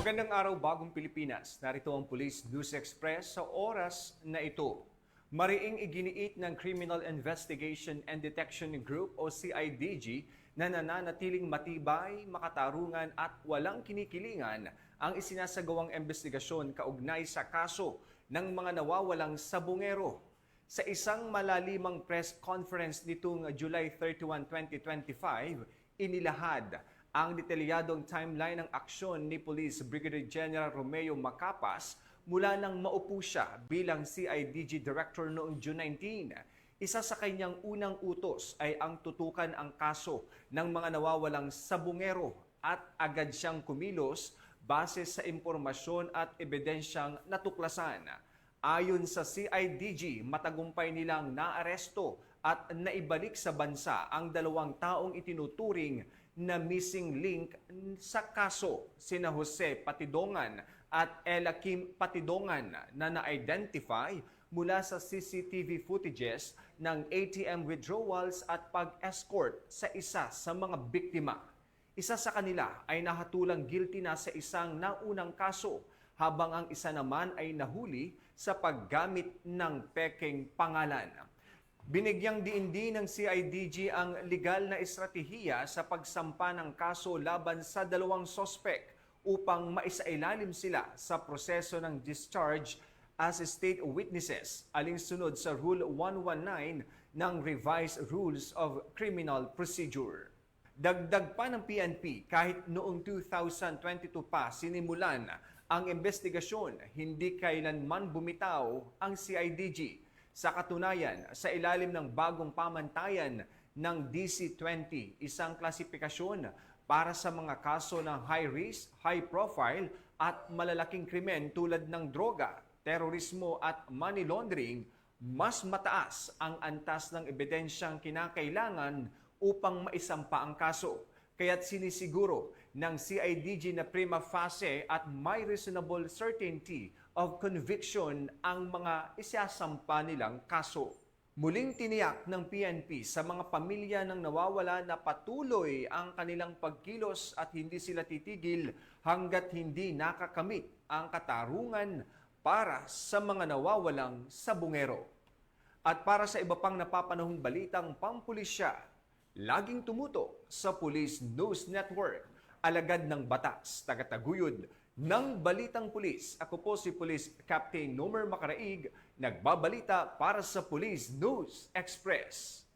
Magandang araw, Bagong Pilipinas. Narito ang Police News Express sa oras na ito. Mariing iginiit ng Criminal Investigation and Detection Group o CIDG na nananatiling matibay, makatarungan at walang kinikilingan ang isinasagawang investigasyon kaugnay sa kaso ng mga nawawalang sabungero. Sa isang malalimang press conference nitong July 31, 2025, inilahad ang detalyadong timeline ng aksyon ni Police Brigadier General Romeo Macapas mula nang maupo siya bilang CIDG Director noong June 19. Isa sa kanyang unang utos ay ang tutukan ang kaso ng mga nawawalang sabungero at agad siyang kumilos base sa impormasyon at ebidensyang natuklasan. Ayon sa CIDG, matagumpay nilang naaresto at naibalik sa bansa ang 2 taong itinuturing na missing link sa kaso, sina Jose Patidongan at Ella Kim Patidongan na na-identify mula sa CCTV footages ng ATM withdrawals at pag-escort sa isa sa mga biktima. Isa sa kanila ay nahatulang guilty na sa isang naunang kaso, habang ang isa naman ay nahuli sa paggamit ng pekeng pangalan. Binigyang diin ng CIDG ang legal na estratehiya sa pagsampa ng kaso laban sa 2 sospek upang maisailalim sila sa proseso ng discharge as state witnesses alinsunod sa Rule 119 ng Revised Rules of Criminal Procedure. Dagdag pa ng PNP, kahit noong 2022 pa sinimulan ang investigasyon, hindi kailanman bumitaw ang CIDG. Sa katunayan, sa ilalim ng bagong pamantayan ng DC-20, isang klasifikasyon para sa mga kaso ng high risk, high profile at malalaking krimen tulad ng droga, terorismo at money laundering, mas mataas ang antas ng ebidensyang kinakailangan upang maisampa ang kaso. Kaya't sinisiguro ng CIDG na prima facie at may reasonable certainty of conviction ang mga isasampa nilang kaso. Muling tiniyak ng PNP sa mga pamilya ng nawawala na patuloy ang kanilang pagkilos at hindi sila titigil hanggat hindi nakakamit ang katarungan para sa mga nawawalang sabungero. At para sa iba pang napapanahong balitang pampulisya, laging tumuto sa Police News Network, alagad ng batas, tagataguyod ng Balitang Pulis. Ako po si Police Captain Nomer Macaraig, nagbabalita para sa Police News Express.